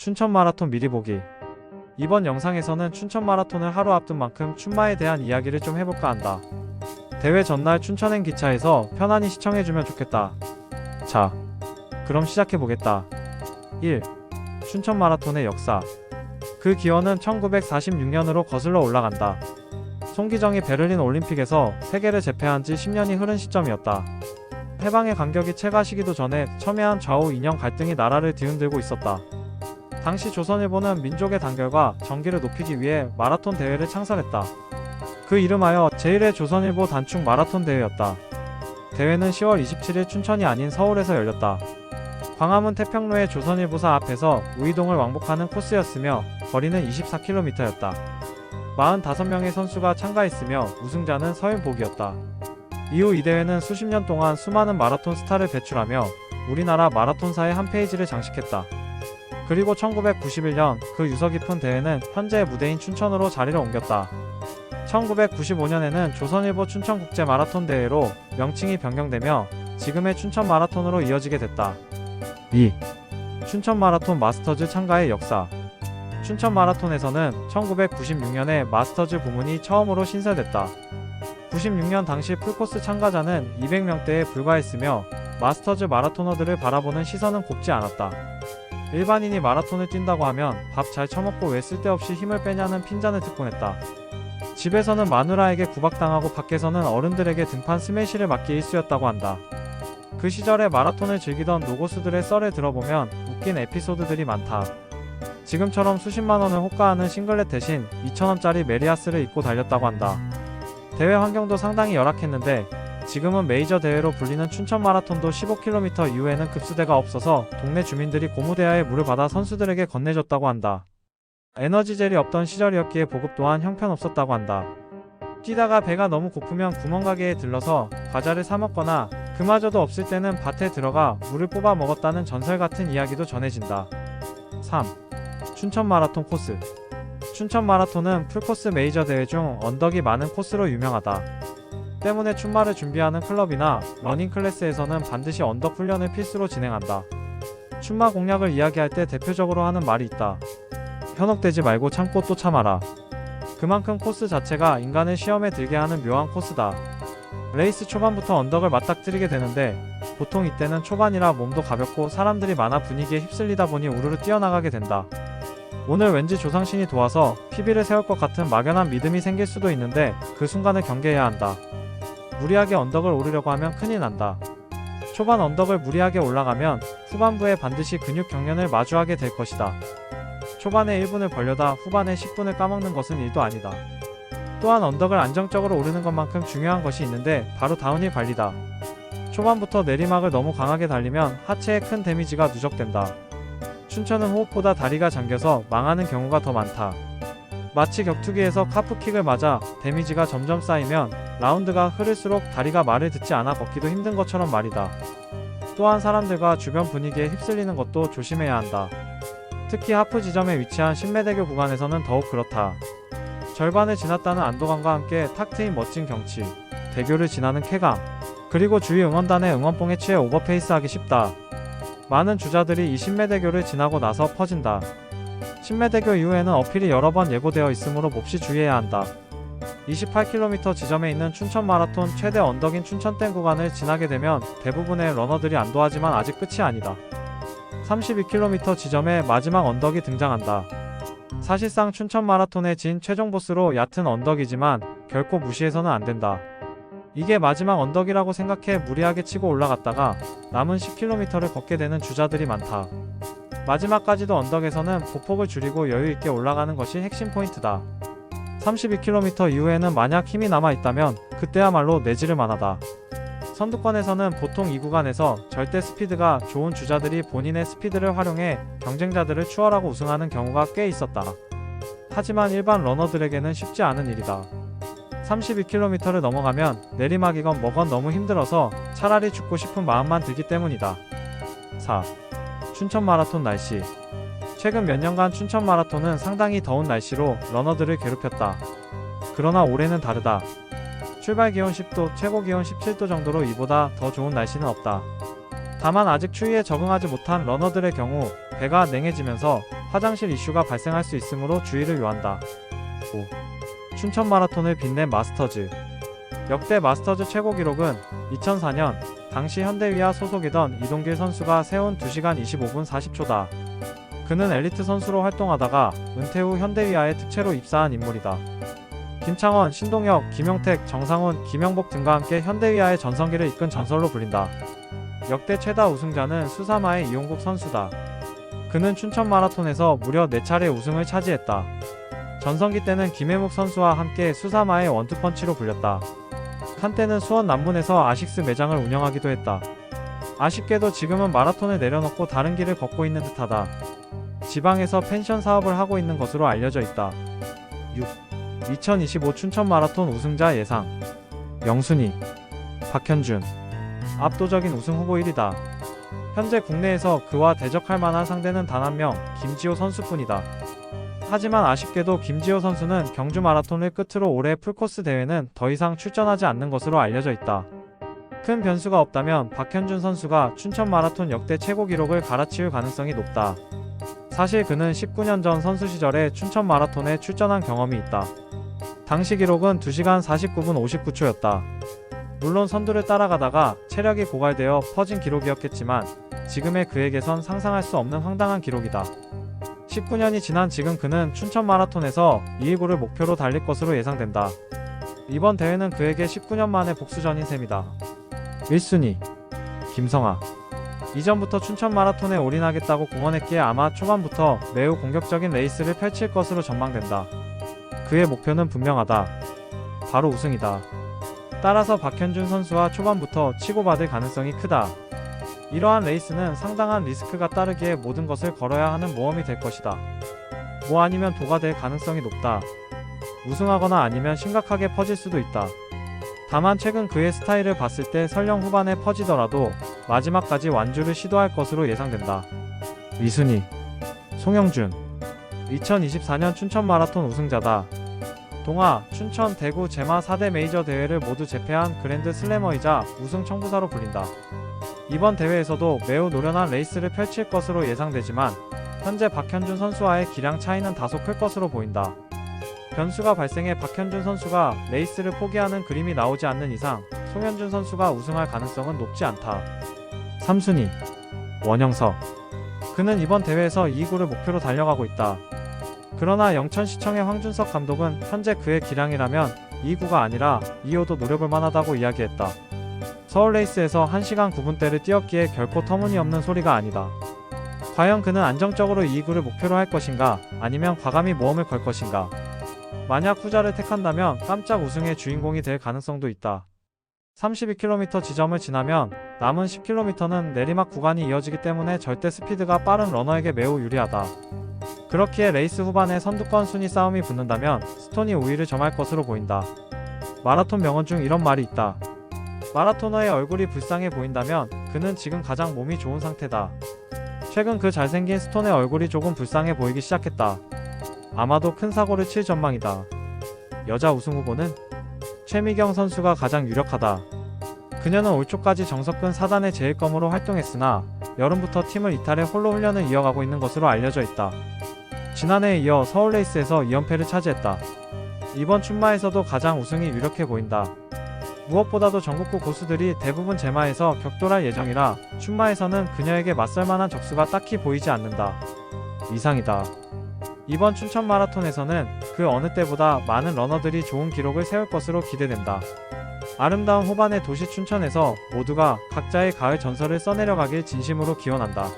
춘천 마라톤 미리 보기. 이번 영상에서는 춘천 마라톤을 하루 앞둔 만큼 춘마에 대한 이야기를 좀 해볼까 한다. 대회 전날 춘천행 기차에서 편안히 시청해주면 좋겠다. 자, 그럼 시작해보겠다. 1. 춘천 마라톤의 역사. 그 기원은 1946년으로 거슬러 올라간다. 송기정이 베를린 올림픽에서 세계를 제패한 지 10년이 흐른 시점이었다. 해방의 간격이 채가시기도 전에 첨예한 좌우 이념 갈등이 나라를 뒤흔들고 있었다. 당시 조선일보는 민족의 단결과 정기를 높이기 위해 마라톤 대회를 창설했다. 그 이름하여 제1회 조선일보 단축 마라톤 대회였다. 대회는 10월 27일 춘천이 아닌 서울에서 열렸다. 광화문 태평로의 조선일보사 앞에서 우이동을 왕복하는 코스였으며 거리는 24km였다. 45명의 선수가 참가했으며 우승자는 서윤복이었다. 이후 이 대회는 수십 년 동안 수많은 마라톤 스타를 배출하며 우리나라 마라톤사의 한 페이지를 장식했다. 그리고 1991년 그 유서 깊은 대회는 현재의 무대인 춘천으로 자리를 옮겼다. 1995년에는 조선일보 춘천국제 마라톤 대회로 명칭이 변경되며 지금의 춘천 마라톤으로 이어지게 됐다. 2. 춘천 마라톤 마스터즈 참가의 역사. 춘천 마라톤에서는 1996년에 마스터즈 부문이 처음으로 신설됐다. 96년 당시 풀코스 참가자는 200명대에 불과했으며 마스터즈 마라토너들을 바라보는 시선은 곱지 않았다. 일반인이 마라톤을 뛴다고 하면 밥 잘 처먹고 왜 쓸데없이 힘을 빼냐는 핀잔을 듣곤 했다. 집에서는 마누라에게 구박당하고 밖에서는 어른들에게 등판 스매시를 맞기 일쑤였다고 한다. 그 시절에 마라톤을 즐기던 노고수들의 썰을 들어보면 웃긴 에피소드들이 많다. 지금처럼 수십만 원을 호가하는 싱글렛 대신 2,000원짜리 메리아스를 입고 달렸다고 한다. 대회 환경도 상당히 열악했는데 지금은 메이저 대회로 불리는 춘천 마라톤도 15km 이후에는 급수대가 없어서 동네 주민들이 고무대야에 물을 받아 선수들에게 건네줬다고 한다. 에너지젤이 없던 시절이었기에 보급 또한 형편없었다고 한다. 뛰다가 배가 너무 고프면 구멍가게에 들러서 과자를 사 먹거나 그마저도 없을 때는 밭에 들어가 물을 뽑아 먹었다는 전설 같은 이야기도 전해진다. 3. 춘천 마라톤 코스. 춘천 마라톤은 풀코스 메이저 대회 중 언덕이 많은 코스로 유명하다. 때문에 춘마를 준비하는 클럽이나 러닝 클래스에서는 반드시 언덕 훈련을 필수로 진행한다. 춘마 공략을 이야기할 때 대표적으로 하는 말이 있다. 현혹되지 말고 참고 또 참아라. 그만큼 코스 자체가 인간을 시험에 들게 하는 묘한 코스다. 레이스 초반부터 언덕을 맞닥뜨리게 되는데 보통 이때는 초반이라 몸도 가볍고 사람들이 많아 분위기에 휩쓸리다 보니 우르르 뛰어나가게 된다. 오늘 왠지 조상신이 도와서 PB를 세울 것 같은 막연한 믿음이 생길 수도 있는데 그 순간을 경계해야 한다. 무리하게 언덕을 오르려고 하면 큰일 난다. 초반 언덕을 무리하게 올라가면 후반부에 반드시 근육 경련을 마주하게 될 것이다. 초반에 1분을 벌려다 후반에 10분을 까먹는 것은 일도 아니다. 또한 언덕을 안정적으로 오르는 것만큼 중요한 것이 있는데 바로 다운힐 관리다. 초반부터 내리막을 너무 강하게 달리면 하체에 큰 데미지가 누적된다. 춘천은 호흡보다 다리가 잠겨서 망하는 경우가 더 많다. 마치 격투기에서 카프킥을 맞아 데미지가 점점 쌓이면 라운드가 흐를수록 다리가 말을 듣지 않아 걷기도 힘든 것처럼 말이다. 또한 사람들과 주변 분위기에 휩쓸리는 것도 조심해야 한다. 특히 하프 지점에 위치한 신매대교 구간에서는 더욱 그렇다. 절반을 지났다는 안도감과 함께 탁 트인 멋진 경치, 대교를 지나는 쾌감, 그리고 주위 응원단의 응원봉에 취해 오버페이스하기 쉽다. 많은 주자들이 이 신매대교를 지나고 나서 퍼진다. 신매대교 이후에는 어필이 여러 번 예고되어 있으므로 몹시 주의해야 한다. 28km 지점에 있는 춘천 마라톤 최대 언덕인 춘천댐 구간을 지나게 되면 대부분의 러너들이 안도하지만 아직 끝이 아니다. 32km 지점에 마지막 언덕이 등장한다. 사실상 춘천 마라톤의 진 최종 보스로 얕은 언덕이지만 결코 무시해서는 안 된다. 이게 마지막 언덕이라고 생각해 무리하게 치고 올라갔다가 남은 10km를 걷게 되는 주자들이 많다. 마지막까지도 언덕에서는 보폭을 줄이고 여유있게 올라가는 것이 핵심 포인트다. 32km 이후에는 만약 힘이 남아있다면 그때야말로 내지를 만하다. 선두권에서는 보통 이 구간에서 절대 스피드가 좋은 주자들이 본인의 스피드를 활용해 경쟁자들을 추월하고 우승하는 경우가 꽤 있었다. 하지만 일반 러너들에게는 쉽지 않은 일이다. 32km를 넘어가면 내리막이건 뭐건 너무 힘들어서 차라리 죽고 싶은 마음만 들기 때문이다. 4. 춘천 마라톤 날씨. 최근 몇 년간 춘천 마라톤은 상당히 더운 날씨로 러너들을 괴롭혔다. 그러나 올해는 다르다. 출발 기온 10도, 최고 기온 17도 정도로 이보다 더 좋은 날씨는 없다. 다만 아직 추위에 적응하지 못한 러너들의 경우 배가 냉해지면서 화장실 이슈가 발생할 수 있으므로 주의를 요한다. 5. 춘천 마라톤을 빛낸 마스터즈. 역대 마스터즈 최고 기록은 2004년 당시 현대위아 소속이던 이동길 선수가 세운 2시간 25분 40초다. 그는 엘리트 선수로 활동하다가 은퇴 후 현대위아에 특채로 입사한 인물이다. 김창원, 신동혁, 김용택, 정상훈, 김영복 등과 함께 현대위아의 전성기를 이끈 전설로 불린다. 역대 최다 우승자는 수사마의 이용국 선수다. 그는 춘천 마라톤에서 무려 4차례 우승을 차지했다. 전성기 때는 김해묵 선수와 함께 수사마의 원투펀치로 불렸다. 한때는 수원 남문에서 아식스 매장을 운영하기도 했다. 아쉽게도 지금은 마라톤을 내려놓고 다른 길을 걷고 있는 듯하다. 지방에서 펜션 사업을 하고 있는 것으로 알려져 있다. 6. 2025 춘천 마라톤 우승자 예상. 영순위, 박현준. 압도적인 우승 후보 1위다. 현재 국내에서 그와 대적할 만한 상대는 단 한 명, 김지호 선수뿐이다. 하지만 아쉽게도 김지호 선수는 경주 마라톤을 끝으로 올해 풀코스 대회는 더 이상 출전하지 않는 것으로 알려져 있다. 큰 변수가 없다면 박현준 선수가 춘천 마라톤 역대 최고 기록을 갈아치울 가능성이 높다. 사실 그는 19년 전 선수 시절에 춘천 마라톤에 출전한 경험이 있다. 당시 기록은 2시간 49분 59초였다. 물론 선두를 따라가다가 체력이 고갈되어 퍼진 기록이었겠지만 지금의 그에게선 상상할 수 없는 황당한 기록이다. 19년이 지난 지금 그는 춘천 마라톤에서 219를 목표로 달릴 것으로 예상된다. 이번 대회는 그에게 19년 만의 복수전인 셈이다. 1순위, 김성아. 이전부터 춘천 마라톤에 올인하겠다고 공언했기에 아마 초반부터 매우 공격적인 레이스를 펼칠 것으로 전망된다. 그의 목표는 분명하다. 바로 우승이다. 따라서 박현준 선수와 초반부터 치고받을 가능성이 크다. 이러한 레이스는 상당한 리스크가 따르기에 모든 것을 걸어야 하는 모험이 될 것이다. 뭐 아니면 도가 될 가능성이 높다. 우승하거나 아니면 심각하게 퍼질 수도 있다. 다만 최근 그의 스타일을 봤을 때 설령 후반에 퍼지더라도 마지막까지 완주를 시도할 것으로 예상된다. 2순위, 송영준. 2024년 춘천 마라톤 우승자다. 동아, 춘천, 대구, 제마 4대 메이저 대회를 모두 제패한 그랜드 슬래머이자 우승 청부사로 불린다. 이번 대회에서도 매우 노련한 레이스를 펼칠 것으로 예상되지만 현재 박현준 선수와의 기량 차이는 다소 클 것으로 보인다. 변수가 발생해 박현준 선수가 레이스를 포기하는 그림이 나오지 않는 이상 송현준 선수가 우승할 가능성은 높지 않다. 3순위, 원영석. 그는 이번 대회에서 2구를 목표로 달려가고 있다. 그러나 영천시청의 황준석 감독은 현재 그의 기량이라면 2구가 아니라 2호도 노려볼 만하다고 이야기했다. 서울 레이스에서 1시간 9분대를 뛰었기에 결코 터무니없는 소리가 아니다. 과연 그는 안정적으로 2구를 목표로 할 것인가 아니면 과감히 모험을 걸 것인가. 만약 후자를 택한다면 깜짝 우승의 주인공이 될 가능성도 있다. 32km 지점을 지나면 남은 10km는 내리막 구간이 이어지기 때문에 절대 스피드가 빠른 러너에게 매우 유리하다. 그렇기에 레이스 후반에 선두권 순위 싸움이 붙는다면 스톤이 우위를 점할 것으로 보인다. 마라톤 명언 중 이런 말이 있다. 마라토너의 얼굴이 불쌍해 보인다면 그는 지금 가장 몸이 좋은 상태다. 최근 그 잘생긴 스톤의 얼굴이 조금 불쌍해 보이기 시작했다. 아마도 큰 사고를 칠 전망이다. 여자 우승 후보는 최미경 선수가 가장 유력하다. 그녀는 올 초까지 정석근 사단의 제일검으로 활동했으나 여름부터 팀을 이탈해 홀로 훈련을 이어가고 있는 것으로 알려져 있다. 지난해에 이어 서울 레이스에서 2연패를 차지했다. 이번 춘마에서도 가장 우승이 유력해 보인다. 무엇보다도 전국구 고수들이 대부분 제마에서 격돌할 예정이라 춘마에서는 그녀에게 맞설만한 적수가 딱히 보이지 않는다. 이상이다. 이번 춘천 마라톤에서는 그 어느 때보다 많은 러너들이 좋은 기록을 세울 것으로 기대된다. 아름다운 호반의 도시 춘천에서 모두가 각자의 가을 전설을 써내려가길 진심으로 기원한다.